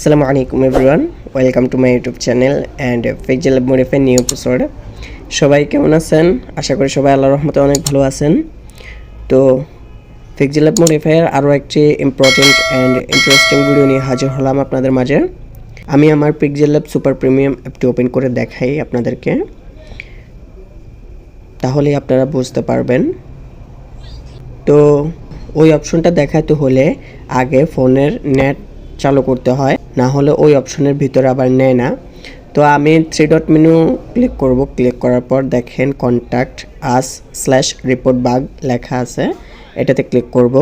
Assalamu alaikum everyone, welcome to my YouTube channel and Pixel Lab Modify new episode. সবাই কেমন আছেন? আশা করি সবাই আল্লাহর রহমতে অনেক ভালো আছেন। তো Pixel Lab Modify এর আরো একটি ইম্পর্টেন্ট এন্ড ইন্টারেস্টিং ভিডিও নিয়ে হাজির হলাম আপনাদের মাঝে। আমি আমার Pixel Lab সুপার প্রিমিয়াম অ্যাপটি ওপেন করে দেখাই আপনাদেরকে, তাহলে আপনারা বুঝতে পারবেন। তো ওই অপশনটা দেখাতে হলে আগে ফোনের নেট চালু করতে হয়, না হলে ওই অপশনের ভিতরে আবার নেয় না। তো আমি 3 ডট মেনু ক্লিক করব। ক্লিক করার পর দেখেন কন্ট্যাক্ট আস /রিপোর্ট বাগ লেখা আছে, এটাতে ক্লিক করব।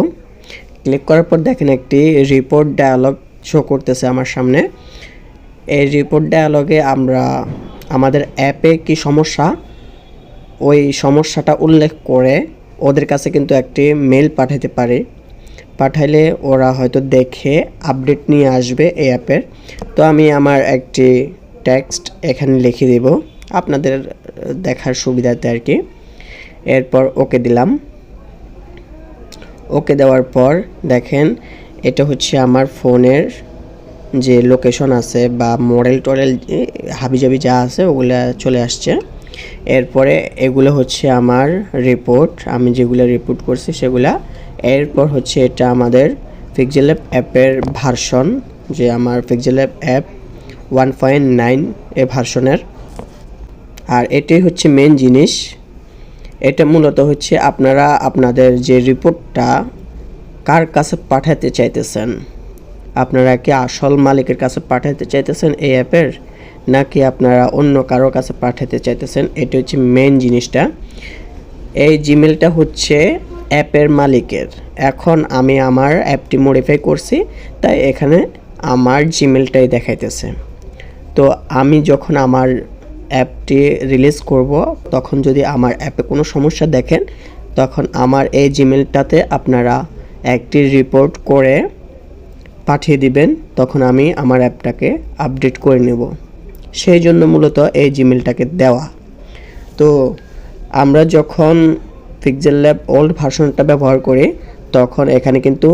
ক্লিক করার পর দেখেন একটি রিপোর্ট ডায়ালগ শো করতেছে আমার সামনে। এই রিপোর্ট ডায়ালগে আমরা আমাদের অ্যাপে কি সমস্যা, ওই সমস্যাটা উল্লেখ করে ওদের কাছে কিন্তু একটি মেল পাঠাতে পারি। পাঠাইলে ওরা হয়তো দেখে আপডেট নিয়ে আসবে এই অ্যাপের। তো আমি আমার একটি টেক্সট এখানে লিখে দেব আপনাদের দেখার সুবিধাতে আর কি। এরপর ওকে দিলাম। ওকে দেওয়ার পর দেখেন এটা হচ্ছে আমার ফোনের যে লোকেশন আছে বা মডেল টডেল হাবিজাবি যা আছে ওগুলো চলে আসছে। এরপরে এগুলো হচ্ছে আমার রিপোর্ট, আমি যেগুলো রিপোর্ট করছি সেগুলা। এরপর হচ্ছে এটা আমাদের Pixel Lab অ্যাপের ভার্সন, যে আমার Pixel Lab অ্যাপ 1.9 এ ভার্সনের। আর এটাই হচ্ছে মেন জিনিস। এটা মূলত হচ্ছে আপনারা আপনাদের যে রিপোর্টটা কার কাছে পাঠাতে চাইতেছেন, আপনারা কি আসল মালিকের কাছে পাঠাতে চাইতেছেন এই অ্যাপের, নাকি আপনারা অন্য কারো কাছে পাঠাতে চাইতেছেন, এটা হচ্ছে মেন জিনিসটা। এই জিমেলটা হচ্ছে অ্যাপের মালিকের। এখন আমি আমার অ্যাপটি মডিফাই করছি, তাই এখানে আমার জিমেলটাই দেখাইতেছে। তো আমি যখন আমার অ্যাপটি রিলিজ করব, তখন যদি আমার অ্যাপে কোনো সমস্যা দেখেন, তখন আমার এই জিমেলটাতে আপনারা একটি রিপোর্ট করে পাঠিয়ে দিবেন, তখন আমি আমার অ্যাপটাকে আপডেট করে নেব। সেই জন্য মূলত এই জিমেলটাকে দেওয়া। তো আমরা যখন Pixel Lab ওল্ড ভার্সনটা ব্যবহার করি, তখন এখানে কিন্তু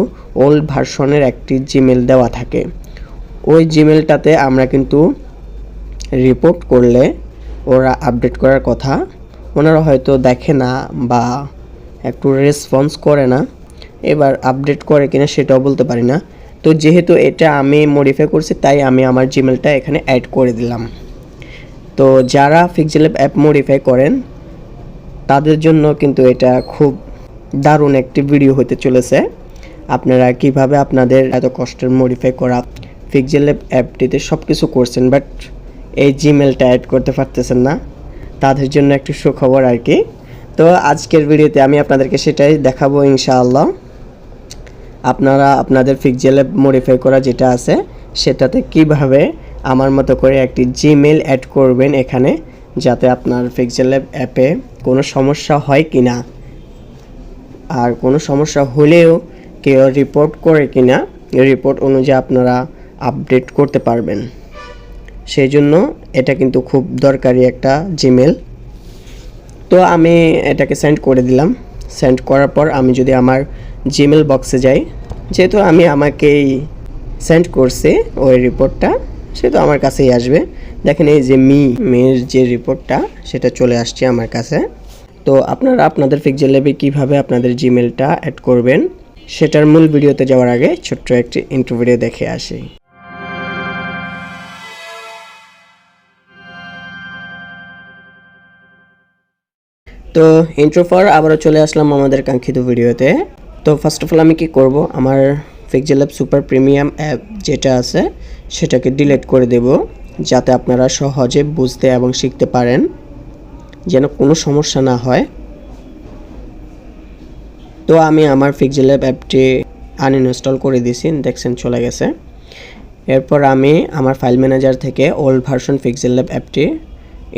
ওল্ড ভার্সনের একটি জিমেল দেওয়া থাকে। ওই জিমেলটাতে আমরা কিন্তু রিপোর্ট করলে ওরা আপডেট করার কথা, ওনারা হয়তো দেখে না বা একটু রেসপন্স করে না। এবার আপডেট করে কিনা সেটাও বলতে পারি না। তো যেহেতু এটা আমি মডিফাই করছি, তাই আমি আমার জিমেলটা এখানে অ্যাড করে দিলাম। তো যারা Pixel Lab অ্যাপ মডিফাই করেন তাদের জন্য কিন্তু এটা খুব দারুণ একটি ভিডিও হতে চলেছে। আপনারা কিভাবে আপনাদের এত কষ্টের মডিফাই করা Pixel Lab অ্যাপটিতে সব কিছু করছেন, বাট এই জিমেলটা অ্যাড করতে পারতেছেন না, তাদের জন্য একটু সুখবর আর কি। তো আজকের ভিডিওতে আমি আপনাদেরকে সেটাই দেখাবো ইনশাআল্লাহ। আপনারা আপনাদের Pixel Lab মডিফাই করা যেটা আছে সেটাতে কিভাবে আমার মতো করে একটি জিমেল অ্যাড করবেন এখানে, যাতে আপনার Pixel Lab অ্যাপে কোনো সমস্যা হয় কিনা, আর কোনো সমস্যা হলেও কেউ রিপোর্ট করে কিনা, রিপোর্ট অনুযায়ী আপনারা আপডেট করতে পারবেন। সেই জন্য এটা কিন্তু খুব দরকারি একটা জিমেল। তো আমি এটাকে সেন্ড করে দিলাম। সেন্ড করার পর আমি যদি আমার জিমেল বক্সে যাই, যেহেতু আমি আমাকেই সেন্ড করছি ওই রিপোর্টটা, সেহেতু আমার কাছেই আসবে। দেখেন এই যে মেয়ের যে রিপোর্টটা সেটা চলে আসছে আমার কাছে। তো আপনারা আপনাদের Pixel Lab কীভাবে আপনাদের জিমেলটা অ্যাড করবেন সেটার মূল ভিডিওতে যাওয়ার আগে ছোট্ট একটি ইন্ট্রো ভিডিও দেখে আসি। তো ইন্ট্রো পর আবারও চলে আসলাম আমাদের কাঙ্ক্ষিত ভিডিওতে। তো ফার্স্ট অফ অল আমি কি করব, আমার Pixel Lab super premium app যেটা আছে সেটাকে ডিলিট করে দেব, যাতে আপনারা সহজে বুঝতে এবং শিখতে পারেন, যেন কোনো সমস্যা না হয়। তো আমি আমার Pixel Lab অ্যাপটি আনইনস্টল করে দিয়েছি, দেখছেন চলে গেছে। এরপর আমি আমার ফাইল ম্যানেজার থেকে ওল্ড ভার্সন Pixel Lab অ্যাপটি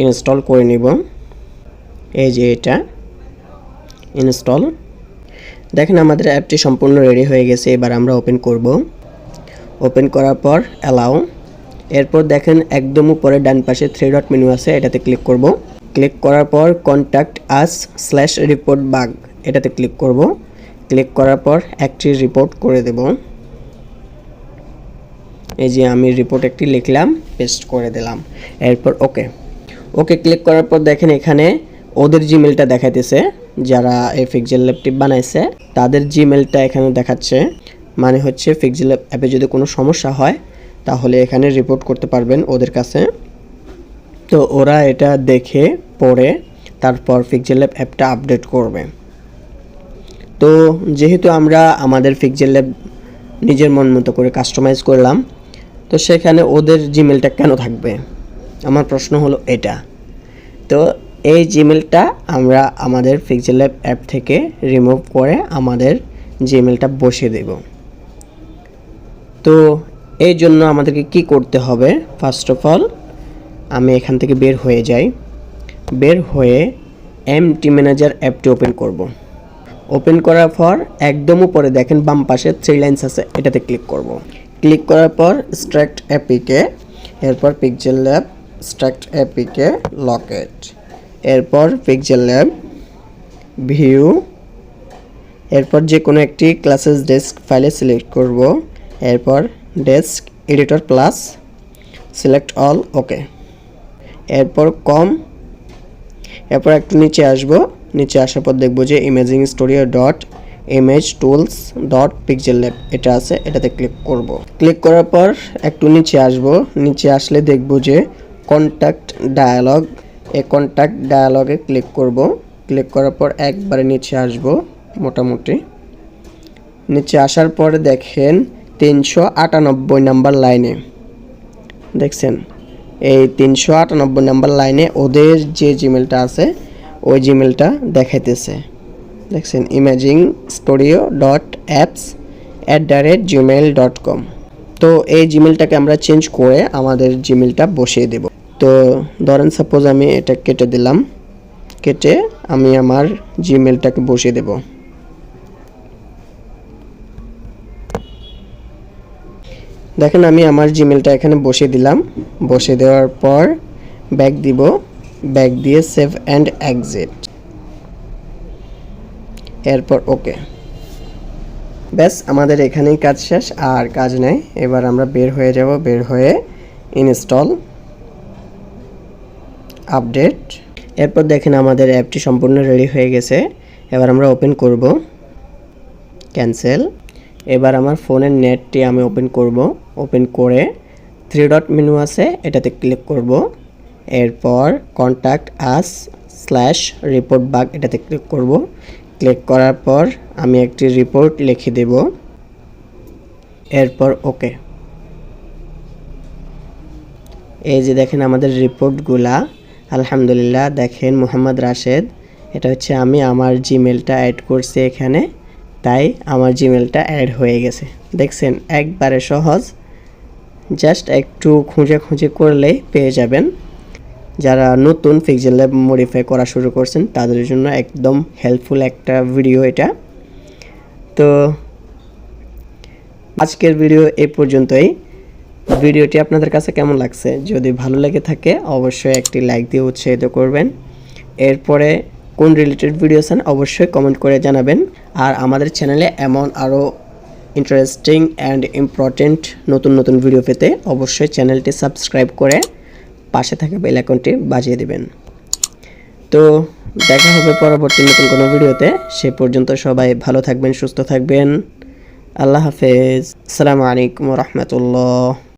ইনস্টল করে নিব। এই যে এটা ইনস্টল। দেখেন আমাদের অ্যাপটি সম্পূর্ণ রেডি হয়ে গেছে। এবার আমরা ওপেন করব। ওপেন করার পর অ্যালাউ। এরপর দেখেন একদম উপরে ডান পাশে 3 ডট মেনু আছে, এটাতে ক্লিক করব। ক্লিক করার পর কন্ট্যাক্ট আস /রিপোর্ট বাগ এটাতে ক্লিক করব। ক্লিক করার পর একটি রিপোর্ট করে দেব। এই যে আমি রিপোর্ট একটি লিখলাম, পেস্ট করে দিলাম। এরপর ওকে ক্লিক করার পর দেখেন এখানে ওদের জিমেলটা দেখাইতেছে, যারা এই পিক্সেল ল্যাবটি বানাইছে তাদের জিমেলটা এখানে দেখাচ্ছে। মানে হচ্ছে পিক্সেল অ্যাপে যদি কোনো সমস্যা হয় তাহলে এখানে রিপোর্ট করতে পারবেন ওদের কাছে। তো ওরা এটা দেখে পড়ে তারপর পিক্সেল ল্যাব অ্যাপটা আপডেট করবে। তো যেহেতু আমরা আমাদের পিক্সেল ল্যাব নিজের মন মতো করে কাস্টমাইজ করলাম, তো সেখানে ওদের জিমেলটা কেন থাকবে? আমার প্রশ্ন হলো এটা। তো এই জিমেলটা আমরা আমাদের পিক্সেল ল্যাব অ্যাপ থেকে রিমুভ করে আমাদের জিমেলটা বসিয়ে দেব। তো এই জন্য আমাদেরকে কি করতে হবে? ফার্স্ট অফ অল আমি এখান থেকে বের হয়ে যাই। বের হয়ে এমটি ম্যানেজার অ্যাপটি ওপেন করব। ওপেন করার পর একদম উপরে দেখেন বাম পাশে 3 লাইনস আছে, এটাতে ক্লিক করব। ক্লিক করার পর স্ট্রাক্ট এপিকে, এরপর pixel lab struct APK Locket, এরপর পিক্সেল ল্যাব ভিউ, এরপর যে কোনো একটি ক্লাসেস ডেস্ক ফাইলে সিলেক্ট করব। এরপর desk editor plus select all, okay. এরপর এরপর একটু নিচে আসব। নিচে আসার পর দেখব যে imaging studio dot image tools dot pixel lab এটা আছে, এটাতে ক্লিক করব। ক্লিক করার পর একটু নিচে আসব। নিচে আসলে দেখব যে কন্ট্যাক্ট ডায়ালগ, এই কন্ট্যাক্ট ডায়ালগে ক্লিক করব। ক্লিক করার পর একবারে নিচে আসব। মোটামুটি নিচে আসার পর দেখেন 398 নাম্বার লাইনে, দেখছেন এই 398 নাম্বার লাইনে ওদের যে জিমেলটা আছে ওই জিমেলটা দেখাইতেছে। দেখছেন ইমেজিং স্টুডিও ডট apps@gmail.com। তো এই জিমেলটাকে আমরা চেঞ্জ করে আমাদের জিমেলটা বসিয়ে দেব। তো ধরেন সাপোজ আমি এটা কেটে দিলাম, কেটে আমি আমার জিমেলটাকে বসিয়ে দেব। দেখেন আমি আমার জিমেলটা এখানে বসিয়ে দিলাম। বসিয়ে দেওয়ার পর ব্যাক দিব, ব্যাক দিয়ে সেভ অ্যান্ড এক্সিট, এরপর ওকে। ব্যাস আমাদের এখানেই কাজ শেষ, আর কাজ নেই। এবার আমরা বের হয়ে যাব, বের হয়ে ইনস্টল আপডেট। এরপর দেখেন আমাদের অ্যাপটি সম্পূর্ণ রেডি হয়ে গেছে। এবার আমরা ওপেন করব, ক্যান্সেল। এবার আমার ফোনের নেটটি আমি ওপেন করব। ওপেন করে 3 ডট মেনু আছে, এটাতে ক্লিক করব। এরপর কন্ট্যাক্ট আস /রিপোর্ট বাগ এটাতে ক্লিক করব। ক্লিক করার পর আমি একটি রিপোর্ট লিখে দেব। এরপর ওকে। এই যে দেখেন আমাদের রিপোর্টগুলা, আলহামদুলিল্লাহ। দেখেন মোহাম্মদ রাশেদ, এটা হচ্ছে আমি আমার জিমেলটা অ্যাড করছি এখানে, তাই আমার জিমেলটা অ্যাড হয়ে গেছে। দেখছেন একবারে সহজ, জাস্ট একটু খুঁজে করলেই পেয়ে যাবেন। যারা নতুন পিক্সেল ল্যাব মডিফাই করা শুরু করছেন তাদের জন্য একদম হেল্পফুল একটা ভিডিও এটা। তো আজকের ভিডিও এই পর্যন্তই। ভিডিওটি আপনাদের কাছে কেমন লাগছে? যদি ভালো লেগে থাকে অবশ্যই একটি লাইক দিয়ে উৎসাহিত করবেন। এরপরে কোন রিলেটেড ভিডিও চান অবশ্যই কমেন্ট করে জানাবেন। আর আমাদের চ্যানেলে এমন আরও ইন্টারেস্টিং অ্যান্ড ইম্পর্টেন্ট নতুন ভিডিও পেতে অবশ্যই চ্যানেলটি সাবস্ক্রাইব করে পাশে থাকা বেল আইকনটি বাজিয়ে দেবেন। তো দেখা হবে পরবর্তী নতুন কোনো ভিডিওতে। সে পর্যন্ত সবাই ভালো থাকবেন, সুস্থ থাকবেন। আল্লাহ হাফেজ। আসসালামু আলাইকুম ওয়া রাহমাতুল্লাহ।